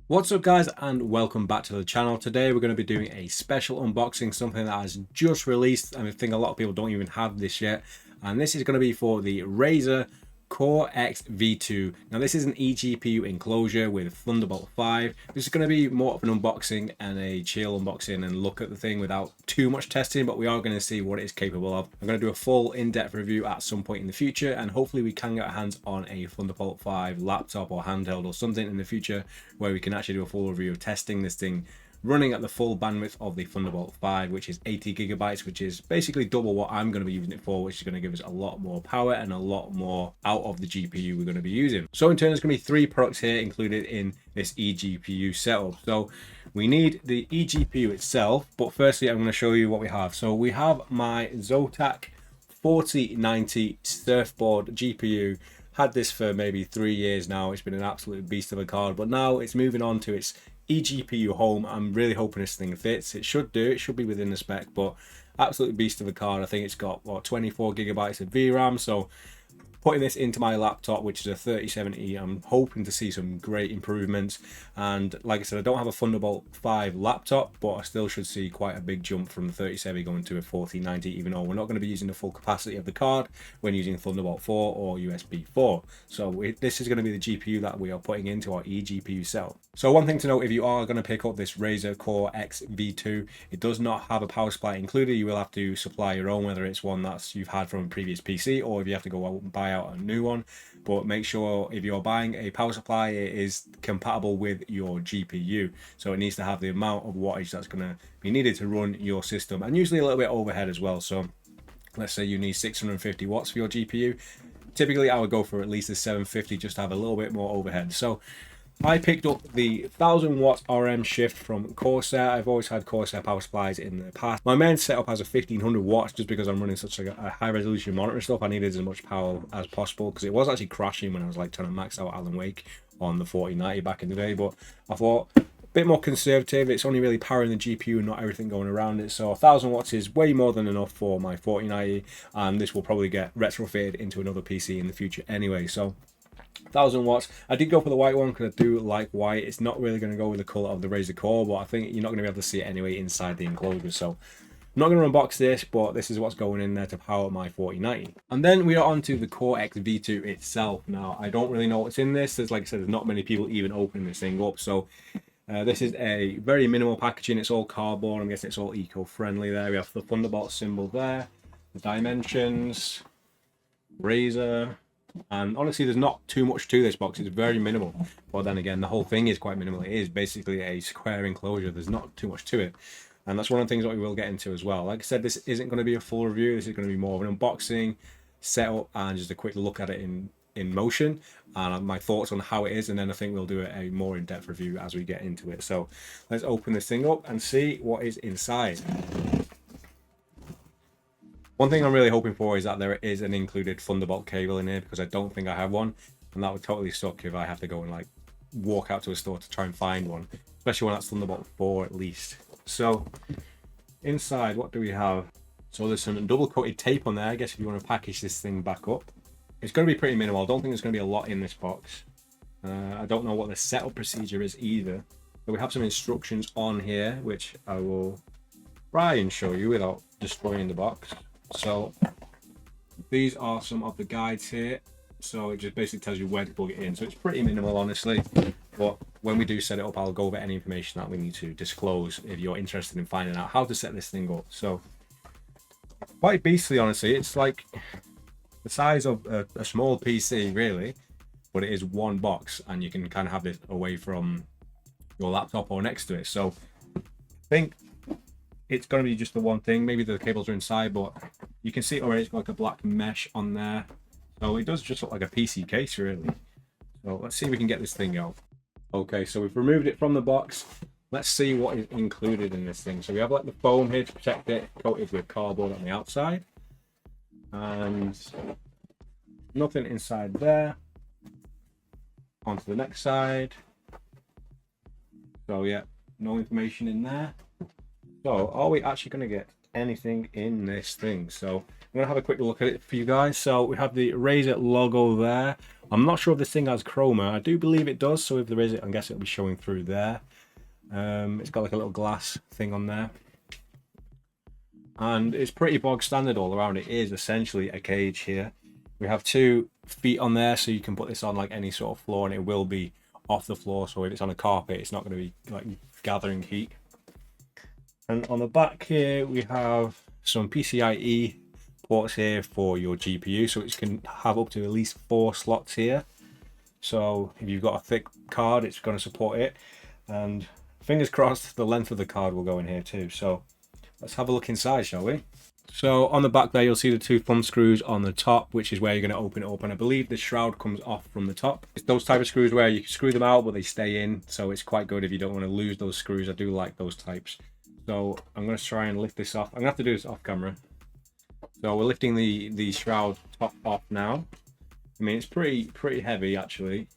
What's up guys, and welcome back to the channel. Today we're going to be doing a special unboxing, something that has just released. I think a lot of people don't even have this yet, and this is going to be for the Razer Core X V2. Now this is an eGPU enclosure with Thunderbolt 5. This is going to be more of an unboxing and a chill unboxing and look at the thing without too much testing, but we are going to see what it is capable of. I'm going to do a full in-depth review at some point in the future, and hopefully we can get our hands on a Thunderbolt 5 laptop or handheld or something in the future where we can actually do a full review of testing this thing running at the full bandwidth of the Thunderbolt 5, which is 80 gigabytes, which is basically double what I'm going to be using it for, which is going to give us a lot more power and a lot more out of the GPU we're going to be using. So in turn, there's going to be 3 products here included in this eGPU setup. So we need the eGPU itself, but firstly, I'm going to show you what we have. So we have my Zotac 4090 surfboard GPU. Had this for maybe 3 years now. It's been an absolute beast of a card, but now it's moving on to its eGPU home. I'm really hoping this thing fits. It should do. It should be within the spec, but absolute beast of a card. I think it's got what, 24 gigabytes of VRAM. So putting this into my laptop, which is a 3070, I'm hoping to see some great improvements. And like I said, I don't have a Thunderbolt 5 laptop, but I still should see quite a big jump from the 3070 going to a 4090, even though we're not going to be using the full capacity of the card when using Thunderbolt 4 or USB 4. So this is going to be the GPU that we are putting into our eGPU cell. So one thing to note, if you are going to pick up this Razer Core X V2, it does not have a power supply included. You will have to supply your own, whether it's one that you've had from a previous PC or if you have to go out and buy out a new one. But make sure if you're buying a power supply, it is compatible with your GPU. So it needs to have the amount of wattage that's going to be needed to run your system, and usually a little bit overhead as well. So let's say you need 650 watts for your GPU. Typically I would go for at least a 750 just to have a little bit more overhead. So I picked up the 1000 watt RM Shift from Corsair. I've always had Corsair power supplies in the past. My main setup has a 1500 watts just because I'm running such a high resolution monitor and stuff. I needed as much power as possible because it was actually crashing when I was like trying to max out Alan Wake on the 4090 back in the day. But I thought a bit more conservative. It's only really powering the GPU and not everything going around it. So 1000 watts is way more than enough for my 4090, and this will probably get retrofitted into another PC in the future anyway. So 1000 watts. I did go for the white one because I do like white. It's not really going to go with the color of the Razer Core, but I think you're not going to be able to see it anyway inside the enclosure. So I'm not going to unbox this, but this is what's going in there to power my 4090. And then we are on to the Core X V2 itself. Now, I don't really know what's in this. There's, like I said, there's not many people even opening this thing up. So this is a very minimal packaging. It's all cardboard. I'm guessing it's all eco-friendly there. We have the Thunderbolt symbol there, the dimensions, Razer. And honestly, there's not too much to this box. It's very minimal, but then again, the whole thing is quite minimal. It is basically a square enclosure. There's not too much to it, and that's one of the things that we will get into as well. Like I said, this isn't going to be a full review. This is going to be more of an unboxing, setup, and just a quick look at it in motion and my thoughts on how it is. And then I think we'll do a more in-depth review as we get into it. So let's open this thing up and see what is inside. One thing I'm really hoping for is that there is an included Thunderbolt cable in here, because I don't think I have one, and that would totally suck if I have to go and like walk out to a store to try and find one, especially when that's Thunderbolt 4 at least. So inside, what do we have? So there's some double coated tape on there, I guess, if you want to package this thing back up. It's going to be pretty minimal. I don't think there's going to be a lot in this box. I don't know what the setup procedure is either. But we have some instructions on here, which I will try and show you without destroying the box. So these are some of the guides here. So it just basically tells you where to plug it in. So it's pretty minimal, honestly. But when we do set it up, I'll go over any information that we need to disclose if you're interested in finding out how to set this thing up. So quite beastly, honestly. It's like the size of a small PC, really. But it is one box, and you can kind of have this away from your laptop or next to it. So I think it's going to be just the one thing. Maybe the cables are inside, but you can see already it's got like a black mesh on there. So it does just look like a PC case, really. So let's see if we can get this thing out. Okay, so we've removed it from the box. Let's see what is included in this thing. So we have like the foam here to protect it, coated with cardboard on the outside. And nothing inside there. On to the next side. So yeah, no information in there. So are we actually going to get anything in this thing. So I'm gonna have a quick look at it for you guys. So we have the Razer logo there. I'm not sure if this thing has chroma. I do believe it does, so if there is, I guess it'll be showing through there. It's got like a little glass thing on there, and it's pretty bog standard all around. It is essentially a cage here. We have 2 feet on there, so you can put this on like any sort of floor and it will be off the floor. So if it's on a carpet, it's not going to be like gathering heat. And on the back here, we have some PCIe ports here for your GPU, so it can have up to at least 4 slots here. So if you've got a thick card, it's going to support it. And fingers crossed, the length of the card will go in here too. So let's have a look inside, shall we? So on the back there, you'll see the 2 thumb screws on the top, which is where you're going to open it up. And I believe the shroud comes off from the top. It's those type of screws where you can screw them out, but they stay in. So it's quite good if you don't want to lose those screws. I do like those types. So I'm going to try and lift this off. I'm going to have to do this off camera. So we're lifting the shroud top off now. I mean, it's pretty heavy actually,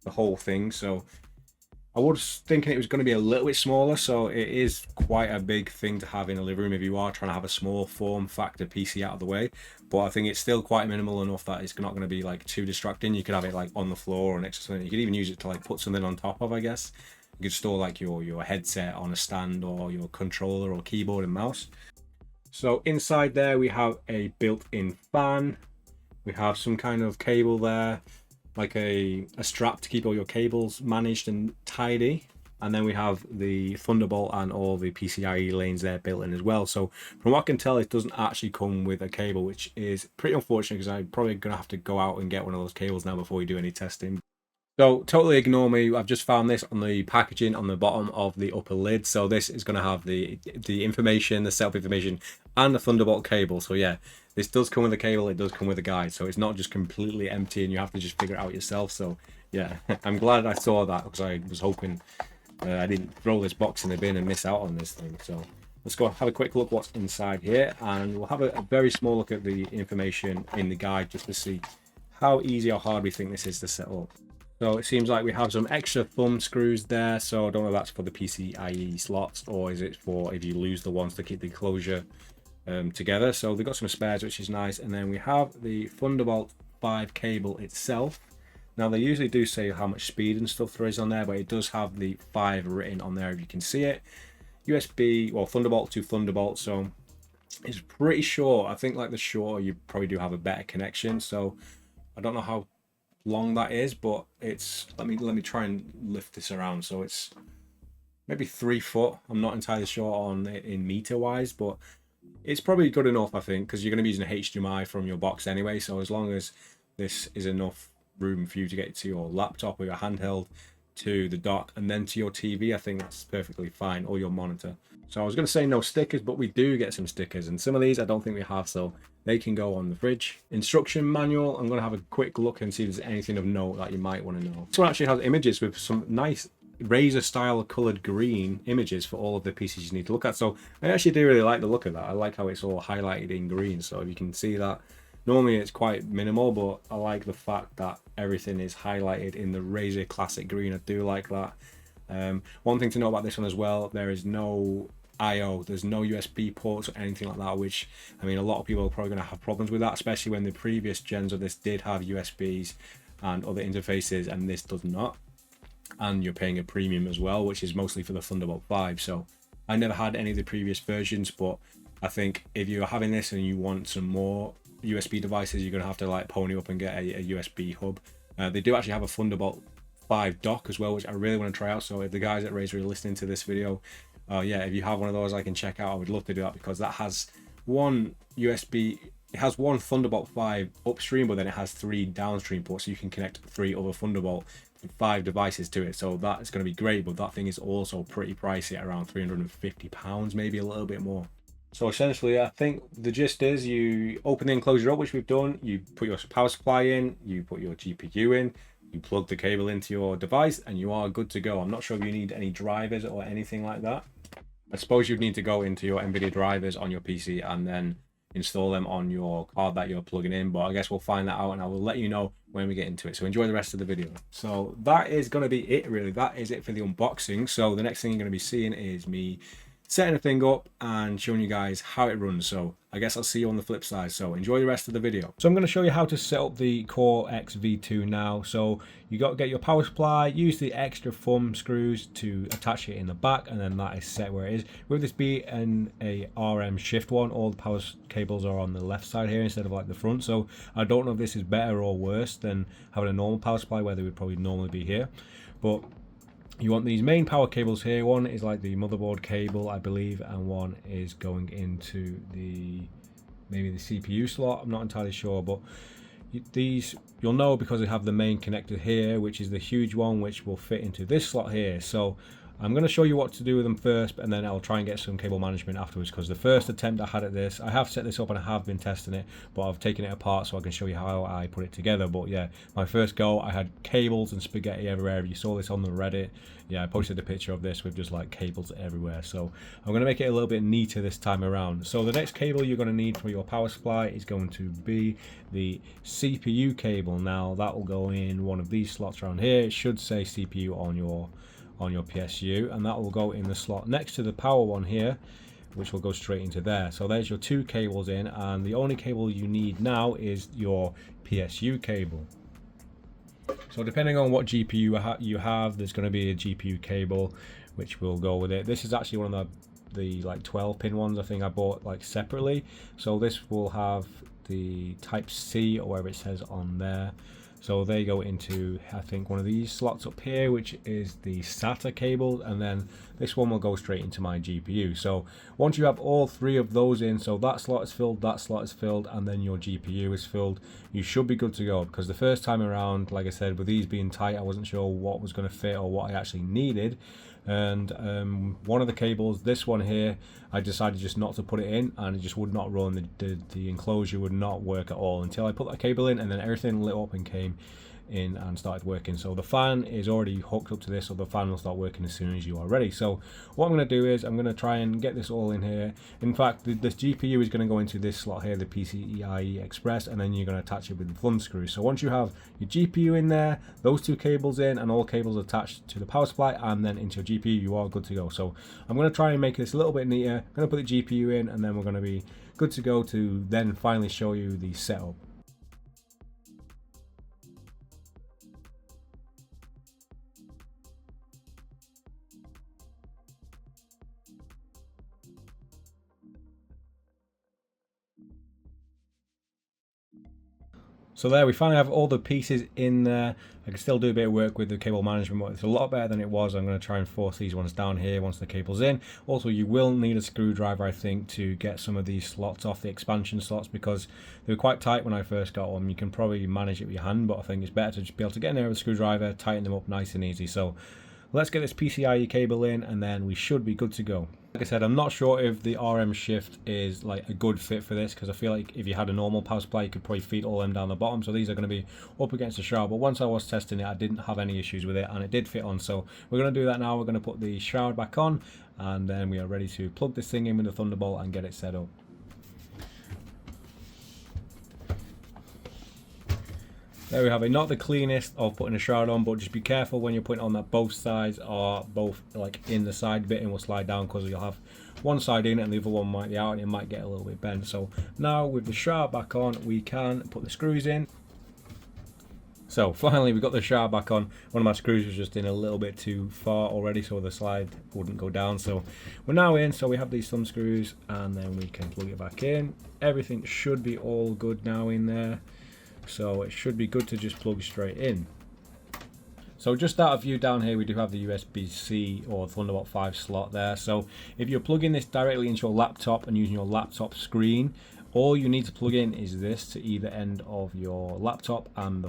the whole thing. So I was thinking it was going to be a little bit smaller, so it is quite a big thing to have in a living room if you are trying to have a small form factor PC out of the way. But I think it's still quite minimal enough that it's not going to be like too distracting. You could have it like on the floor or next to something. You could even use it to like put something on top of, I guess. You could store like your headset on a stand or your controller or keyboard and mouse. So inside there we have a built-in fan. We have some kind of cable there, like a strap to keep all your cables managed and tidy. And then we have the Thunderbolt and all the PCIe lanes there built in as well. So from what I can tell, it doesn't actually come with a cable, which is pretty unfortunate because I'm probably going to have to go out and get one of those cables now before we do any testing. So totally ignore me. I've just found this on the packaging on the bottom of the upper lid. So this is going to have the information, the setup information, and the Thunderbolt cable. So yeah, this does come with a cable. It does come with a guide. So it's not just completely empty and you have to just figure it out yourself. So yeah, I'm glad I saw that because I was hoping I didn't throw this box in the bin and miss out on this thing. So let's go have a quick look what's inside here, and we'll have a very small look at the information in the guide just to see how easy or hard we think this is to set up. So it seems like we have some extra thumb screws there. So I don't know if that's for the PCIe slots or is it for if you lose the ones to keep the enclosure together. So they've got some spares, which is nice. And then we have the Thunderbolt 5 cable itself. Now they usually do say how much speed and stuff there is on there, but it does have the 5 written on there if you can see it. USB, well, Thunderbolt to Thunderbolt. So it's pretty short. I think like the shorter you probably do have a better connection. So I don't know how long that is, but it's let me try and lift this around. So it's maybe 3 foot. I'm not entirely sure on it in meter wise, but it's probably good enough, I think, because you're going to be using a HDMI from your box anyway. So as long as this is enough room for you to get to your laptop or your handheld, to the dock, and then to your TV, I think that's perfectly fine, or your monitor. So I was going to say no stickers, but we do get some stickers, and some of these I don't think we have, so they can go on the fridge. Instruction manual, I'm going to have a quick look and see if there's anything of note that you might want to know. This one actually has images with some nice Razer style colored green images for all of the pieces you need to look at. So I actually do really like the look of that. I like how it's all highlighted in green, so if you can see that. Normally it's quite minimal, but I like the fact that everything is highlighted in the Razer classic green. I do like that. One thing to know about this one as well, there is no I/O, there's no USB ports or anything like that, which, I mean, a lot of people are probably going to have problems with that, especially when the previous gens of this did have USBs and other interfaces, and this does not. And you're paying a premium as well, which is mostly for the Thunderbolt 5. So I never had any of the previous versions, but I think if you're having this and you want some more USB devices, you're going to have to like pony up and get a USB hub. They do actually have a Thunderbolt 5 dock as well, which I really want to try out. So if the guys at Razer are listening to this video, yeah, if you have one of those I can check out, I would love to do that, because that has one USB, it has one Thunderbolt 5 upstream, but then it has 3 downstream ports, so you can connect 3 other Thunderbolt 5 devices to it. So that is going to be great, but that thing is also pretty pricey at around £350, maybe a little bit more. So essentially, I think the gist is you open the enclosure up, which we've done, you put your power supply in, you put your GPU in, you plug the cable into your device, and you are good to go. I'm not sure if you need any drivers or anything like that. I suppose you'd need to go into your NVIDIA drivers on your PC and then install them on your card that you're plugging in, but I guess we'll find that out and I will let you know when we get into it. So enjoy the rest of the video. So that is going to be it, really. That is it for the unboxing. So the next thing you're going to be seeing is me setting the thing up and showing you guys how it runs. So I guess I'll see you on the flip side. So enjoy the rest of the video. So I'm going to show you how to set up the Core X V2 now. So you got to get your power supply, use the extra thumb screws to attach it in the back, and then that is set where it is. With this being a RM Shift one, all the power cables are on the left side here instead of like the front. So I don't know if this is better or worse than having a normal power supply where they would probably normally be here, but you want these main power cables here. One is like the motherboard cable, I believe, and one is going into the maybe the CPU slot. I'm not entirely sure, but these you'll know because they have the main connector here, which is the huge one, which will fit into this slot here. So I'm going to show you what to do with them first, and then I'll try and get some cable management afterwards, because the first attempt I had at this, I have set this up and I have been testing it, but I've taken it apart so I can show you how I put it together. But yeah, my first go, I had cables and spaghetti everywhere. You saw this on the Reddit. Yeah, I posted a picture of this with just like cables everywhere. So I'm going to make it a little bit neater this time around. So the next cable you're going to need for your power supply is going to be the CPU cable. Now that will go in one of these slots around here. It should say CPU on your PSU, and that will go in the slot next to the power one here, which will go straight into there. So there's your two cables in, and the only cable you need now is your PSU cable. So depending on what GPU you have, there's going to be a GPU cable which will go with it. This is actually one of the like 12 pin ones I think I bought like separately. So this will have the type C or whatever it says on there. So they go into, I think, one of these slots up here, which is the SATA cable, and then this one will go straight into my GPU. So once you have all three of those in, so that slot is filled, that slot is filled, and then your GPU is filled, you should be good to go. Because the first time around, like I said, with these being tight, I wasn't sure what was going to fit or what I actually needed. And one of the cables, this one here, I decided just not to put it in, and it just would not run. The enclosure would not work at all until I put that cable in, and then everything lit up and came in and started working. So the fan is already hooked up to this, so the fan will start working as soon as you are ready. So what I'm going to do is I'm going to try and get this all in here. In fact, this GPU is going to go into this slot here, the PCIe Express, and then you're going to attach it with the thumb screw. So once you have your GPU in there, those two cables in, and all cables attached to the power supply and then into your GPU, you are good to go. So I'm going to try and make this a little bit neater. I'm going to put the GPU in, and then we're going to be good to go to then finally show you the setup. So there we finally have all the pieces in there. I can still do a bit of work with the cable management, but it's a lot better than it was. I'm going to try and force these ones down here once the cable's in. Also, you will need a screwdriver, I think, to get some of these slots off, the expansion slots, because they were quite tight when I first got them. You can probably manage it with your hand, but I think it's better to just be able to get in there with a screwdriver, tighten them up nice and easy. So let's get this PCIe cable in, and then we should be good to go. Like I said, I'm not sure if the RM Shift is like a good fit for this, because I feel like if you had a normal power supply, you could probably feed all them down the bottom. So these are going to be up against the shroud. But once I was testing it, I didn't have any issues with it, and it did fit on. So we're going to do that now. We're going to put the shroud back on, and then we are ready to plug this thing in with the Thunderbolt and get it set up. There we have it. Not the cleanest of putting a shroud on, but just be careful when you're putting it on that both sides are both like in the side bit and will slide down, because you'll have one side in and the other one might be out and it might get a little bit bent. So now with the shroud back on, we can put the screws in. So finally we got the shroud back on. One of my screws was just in a little bit too far already, so the slide wouldn't go down. So we're now in, so we have these thumb screws, and then we can plug it back in. Everything should be all good now in there. So it should be good to just plug straight in. So just out of view down here, we do have the USB-C or Thunderbolt 5 slot there. So if you're plugging this directly into your laptop and using your laptop screen, all you need to plug in is this to either end of your laptop and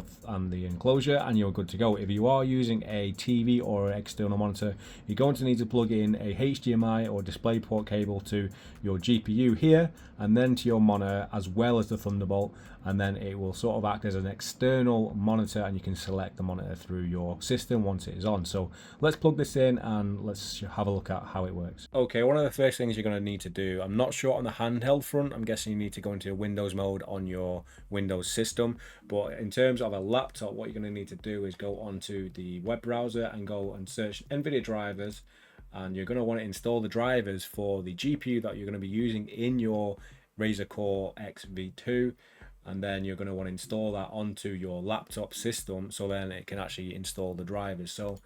the enclosure, and you're good to go. If you are using a TV or an external monitor, you're going to need to plug in a HDMI or DisplayPort cable to your GPU here, and then to your monitor, as well as the Thunderbolt, and then it will sort of act as an external monitor, and you can select the monitor through your system once it is on. So let's plug this in and let's have a look at how it works. Okay, one of the first things you're going to need to do, I'm not sure on the handheld front, I'm guessing you need to go into Windows mode on your Windows system, but in terms of a laptop, what you're going to need to do is go onto the web browser and go and search NVIDIA drivers and you're going to want to install the drivers for the GPU that you're going to be using in your Razer Core X V2, and then you're going to want to install that onto your laptop system so then it can actually install the drivers. So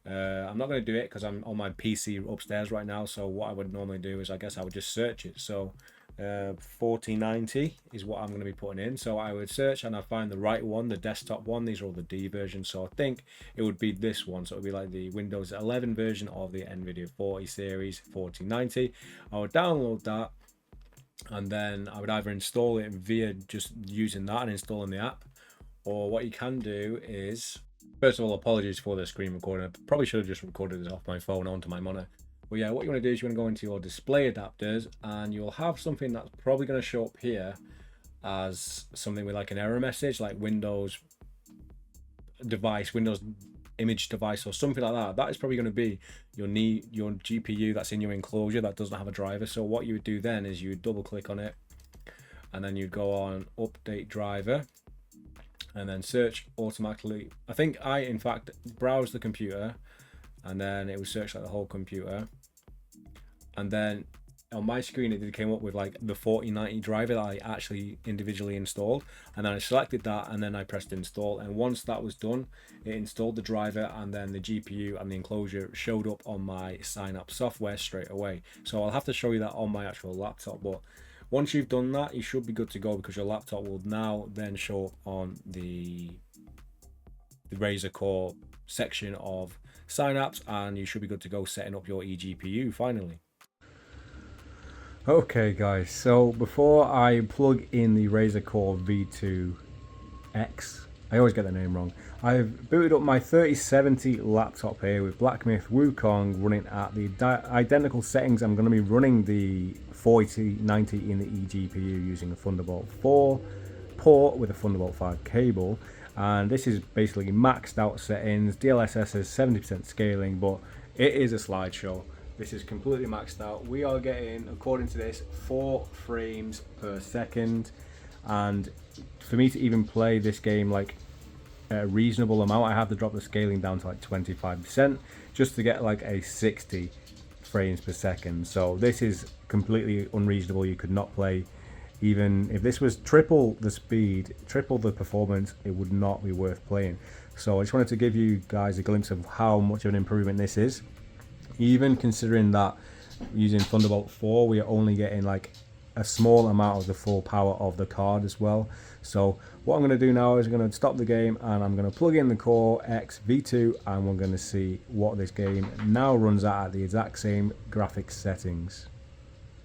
I'm not going to do it because I'm on my PC upstairs right now. So what I would normally do is I guess I would just search it. So 4090 is what I'm going to be putting in. So I would search and I find the right one, the desktop one. These are all the D versions, so I think it would be this one. So it would be like the Windows 11 version of the NVIDIA 40 series 4090. I would download that, and then I would either install it via just using that and installing the app, or what you can do is, first of all, apologies for the screen recording. I probably should have just recorded this off my phone onto my monitor. But yeah, what you want to do is you want to go into your display adapters, and you'll have something that's probably going to show up here as something with like an error message, like Windows device, Windows image device, or something like that. That is probably going to be your GPU that's in your enclosure that doesn't have a driver. So what you would do then is you would double click on it, and then you'd go on update driver, and then search automatically. I think I in fact browsed the computer, and then it would search like the whole computer, and then on my screen it came up with like the 4090 driver that I actually individually installed, and then I selected that, and then I pressed install, and once that was done it installed the driver, and then the GPU and the enclosure showed up on my sign up software straight away. So I'll have to show you that on my actual laptop, but once you've done that you should be good to go, because your laptop will now then show up on the Razer Core section of sign-ups, and you should be good to go setting up your eGPU finally. Okay guys, so before I plug in the Razer Core V2 X, I always get the name wrong, I've booted up my 3070 laptop here with Black Myth Wukong running at the identical settings. I'm going to be running the 4090 in the eGPU using a Thunderbolt 4 port with a Thunderbolt 5 cable. And this is basically maxed out settings. DLSS is 70% scaling, but it is a slideshow. This is completely maxed out. We are getting, according to this, 4 frames per second. And for me to even play this game like a reasonable amount, I have to drop the scaling down to like 25% just to get like a 60 frames per second. So this is completely unreasonable. You could not play. Even if this was triple the speed, triple the performance, it would not be worth playing. So I just wanted to give you guys a glimpse of how much of an improvement this is. Even considering that using Thunderbolt 4, we are only getting like a small amount of the full power of the card as well. So what I'm going to do now is I'm going to stop the game, and I'm going to plug in the Core X V2, and we're going to see what this game now runs at the exact same graphics settings.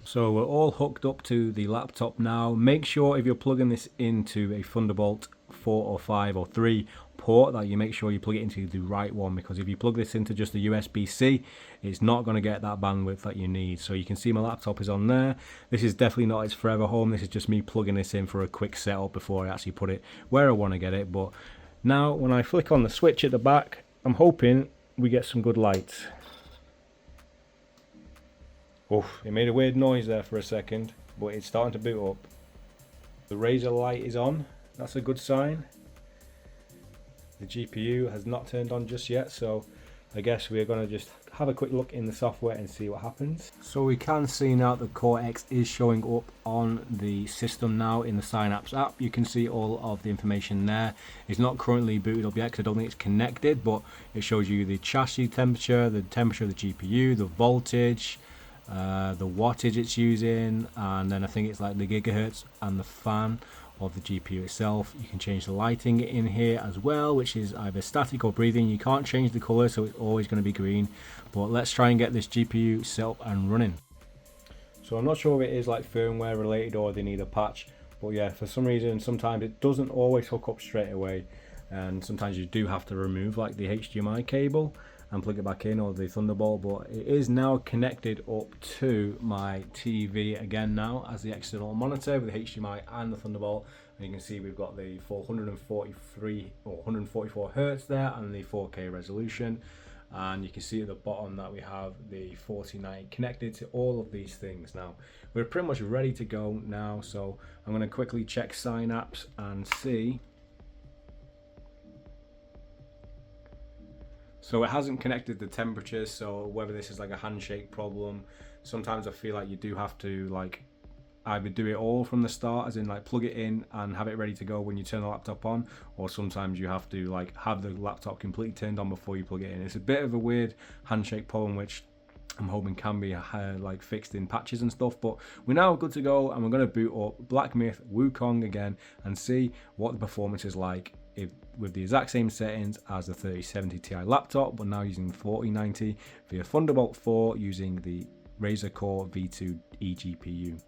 So we're all hooked up to the laptop now. Make sure if you're plugging this into a Thunderbolt 4 or 5 or 3 port that you make sure you plug it into the right one, because if you plug this into just a USB-C, it's not going to get that bandwidth that you need. So you can see my laptop is on there. This is definitely not its forever home. This is just me plugging this in for a quick setup before I actually put it where I want to get it. But now when I flick on the switch at the back, I'm hoping we get some good light. Oof, it made a weird noise there for a second, but it's starting to boot up. The Razer light is on, that's a good sign. The GPU has not turned on just yet, so I guess we're going to just have a quick look in the software and see what happens. So we can see now the Core X is showing up on the system now in the Synapse app. You can see all of the information there. It's not currently booted up yet because I don't think it's connected, but it shows you the chassis temperature, the temperature of the GPU, the voltage, the wattage it's using, and then I think it's like the gigahertz and the fan of the GPU itself. You can change the lighting in here as well, which is either static or breathing. You can't change the color, so it's always going to be green. But let's try and get this GPU set up and running. So I'm not sure if it is like firmware related or they need a patch, but yeah, for some reason sometimes it doesn't always hook up straight away, and sometimes you do have to remove like the HDMI cable and plug it back in, or the Thunderbolt. But it is now connected up to my TV again now as the external monitor with the HDMI and the Thunderbolt, and you can see we've got the 443 or 144 hertz there and the 4K resolution, and you can see at the bottom that we have the 4090 connected to all of these things. Now we're pretty much ready to go now, so I'm going to quickly check Synapse and see. So it hasn't connected the temperature, so whether this is like a handshake problem, sometimes I feel like you do have to like either do it all from the start, as in like plug it in and have it ready to go when you turn the laptop on, or sometimes you have to like have the laptop completely turned on before you plug it in. It's a bit of a weird handshake problem, which I'm hoping can be like fixed in patches and stuff, but we're now good to go, and we're going to boot up Black Myth Wukong again and see what the performance is like with the exact same settings as the 3070 Ti laptop, but now using 4090 via Thunderbolt 4 using the Razer Core V2 eGPU.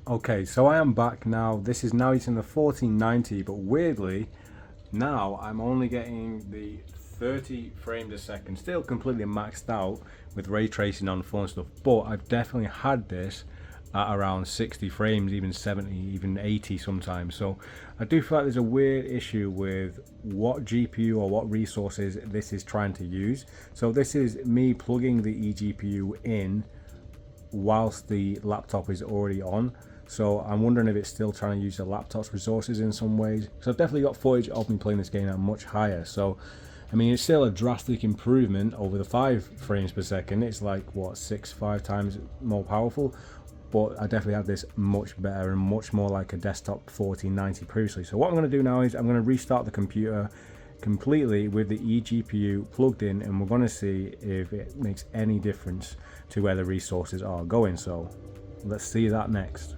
Okay, so I am back now. This is now using the 1490, but weirdly now I'm only getting the 30 frames a second, still completely maxed out with ray tracing on full and stuff, but I've definitely had this at around 60 frames, even 70, even 80 sometimes. So I do feel like there's a weird issue with what GPU or what resources this is trying to use. So this is me plugging the eGPU in whilst the laptop is already on. So I'm wondering if it's still trying to use the laptop's resources in some ways. So I've definitely got footage of me playing this game at much higher. So I mean, it's still a drastic improvement over the 5 frames per second. It's like what, 5 times more powerful, but I definitely had this much better and much more like a desktop 1490 previously. So what I'm going to do now is I'm going to restart the computer completely with the eGPU plugged in, and we're going to see if it makes any difference to where the resources are going. So let's see that next.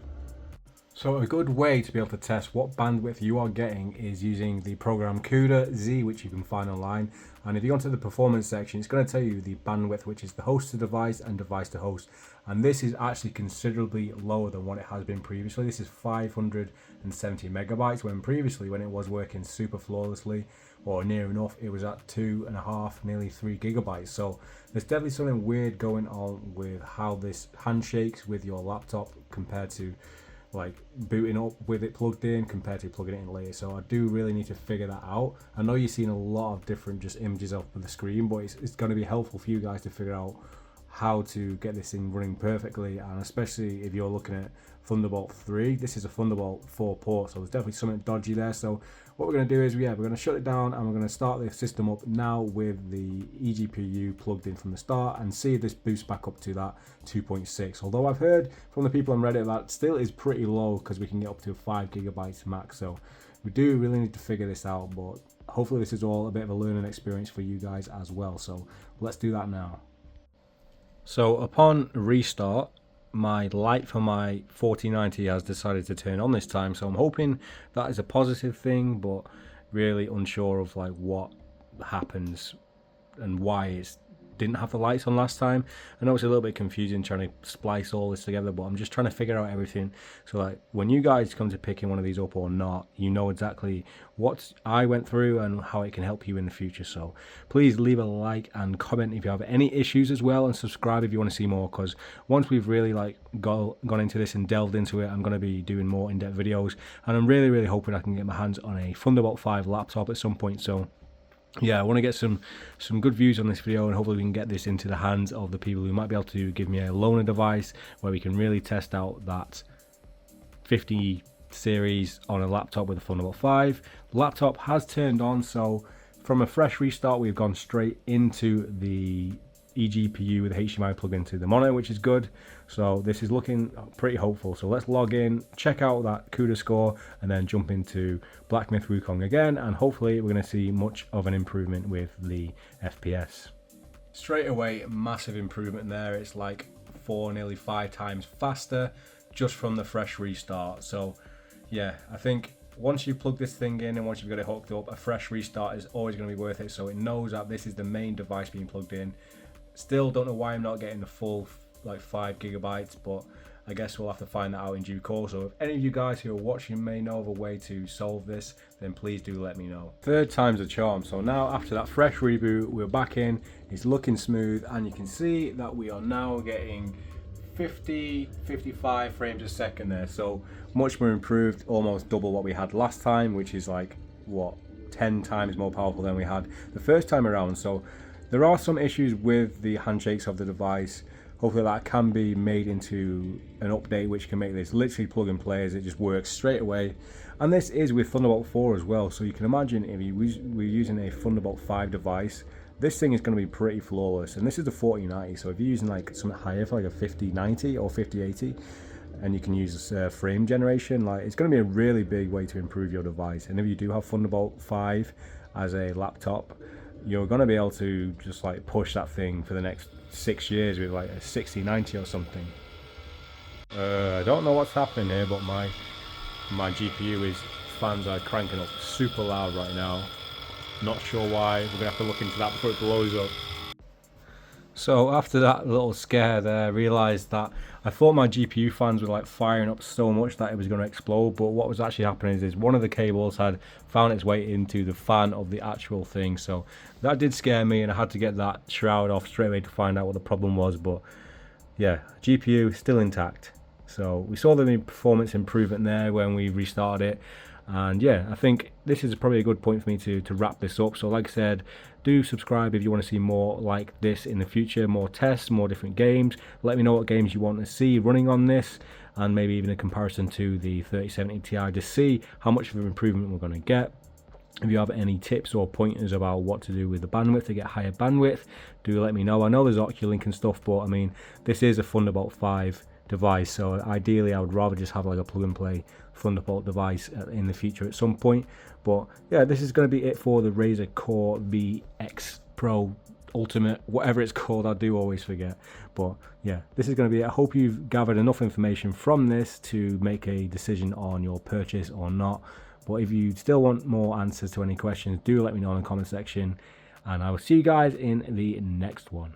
So a good way to be able to test what bandwidth you are getting is using the program CUDA Z, which you can find online. And if you go into the performance section, it's going to tell you the bandwidth, which is the host to device and device to host. And this is actually considerably lower than what it has been previously. This is 570 megabytes, when previously, when it was working super flawlessly or near enough, it was at 2.5, nearly 3 gigabytes. So there's definitely something weird going on with how this handshakes with your laptop compared to like booting up with it plugged in compared to plugging it in later. So I do really need to figure that out. I know you've seen a lot of different just images up on the screen, but it's going to be helpful for you guys to figure out how to get this thing running perfectly, and especially if you're looking at Thunderbolt 3. This is a Thunderbolt 4 port, so there's definitely something dodgy there. So what we're going to do is we're going to shut it down, and we're going to start the system up now with the eGPU plugged in from the start, and see if this boosts back up to that 2.6. Although I've heard from the people on Reddit that still is pretty low, because we can get up to 5 gigabytes max. So we do really need to figure this out, but hopefully this is all a bit of a learning experience for you guys as well. So let's do that now. So upon restart, my light for my 4090 has decided to turn on this time, so I'm hoping that is a positive thing, but really unsure of like what happens and why it didn't have the lights on last time. I know it's a little bit confusing trying to splice all this together, but I'm just trying to figure out everything, so like when you guys come to picking one of these up or not, you know exactly what I went through and how it can help you in the future. So please leave a like and comment if you have any issues as well, and subscribe if you want to see more, because once we've really like gone into this and delved into it, I'm going to be doing more in-depth videos, and I'm really hoping I can get my hands on a Thunderbolt 5 laptop at some point. So yeah, I want to get some good views on this video, and hopefully we can get this into the hands of the people who might be able to give me a loaner device where we can really test out that 50 series on a laptop with a Thunderbolt 5. Laptop has turned on, so from a fresh restart we've gone straight into the eGPU with HDMI plug into the monitor, which is good. So this is looking pretty hopeful. So let's log in, check out that CUDA score, and then jump into Black Myth Wukong again, and hopefully we're going to see much of an improvement with the FPS. Straight away, massive improvement there. It's like 4, nearly 5 times faster just from the fresh restart. So yeah, I think once you plug this thing in and once you've got it hooked up, a fresh restart is always going to be worth it. So it knows that this is the main device being plugged in. Still don't know why I'm not getting the full like 5 gigabytes, but I guess we'll have to find that out in due course. So if any of you guys who are watching may know of a way to solve this, then please do let me know. Third time's a charm. So now after that fresh reboot, we're back in, it's looking smooth, and you can see that we are now getting 55 frames a second there. So much more improved, almost double what we had last time, which is like what, 10 times more powerful than we had the first time around. So there are some issues with the handshakes of the device, hopefully that can be made into an update which can make this literally plug and play, as it just works straight away. And this is with Thunderbolt 4 as well, so you can imagine if you were using a Thunderbolt 5 device, this thing is going to be pretty flawless. And this is the 4090, so if you're using like something higher for like a 5090 or 5080, and you can use this frame generation, like it's going to be a really big way to improve your device. And if you do have Thunderbolt 5 as a laptop, you're going to be able to just like push that thing for the next 6 years with like a 6090 or something. I don't know what's happening here, but my GPU fans are cranking up super loud right now. Not sure why. We're gonna have to look into that before it blows up. So after that little scare there, I realised that I thought my GPU fans were like firing up so much that it was going to explode, but what was actually happening is one of the cables had found its way into the fan of the actual thing. So that did scare me, and I had to get that shroud off straight away to find out what the problem was. But yeah, GPU still intact. So we saw the performance improvement there when we restarted it. And yeah, I think this is probably a good point for me to wrap this up. So like I said, do subscribe if you want to see more like this in the future, more tests, more different games. Let me know what games you want to see running on this, and maybe even a comparison to the 3070 Ti to see how much of an improvement we're going to get. If you have any tips or pointers about what to do with the bandwidth to get higher bandwidth, do let me know. I know there's Oculink and stuff, but I mean, this is a Thunderbolt 5 device, so ideally I would rather just have like a plug and play Thunderbolt device in the future at some point. But yeah, this is going to be it for the Razer Core VX Pro Ultimate, whatever it's called, I do always forget. But yeah, this is going to be it. I hope you've gathered enough information from this to make a decision on your purchase or not. But if you still want more answers to any questions, do let me know in the comment section, and I will see you guys in the next one.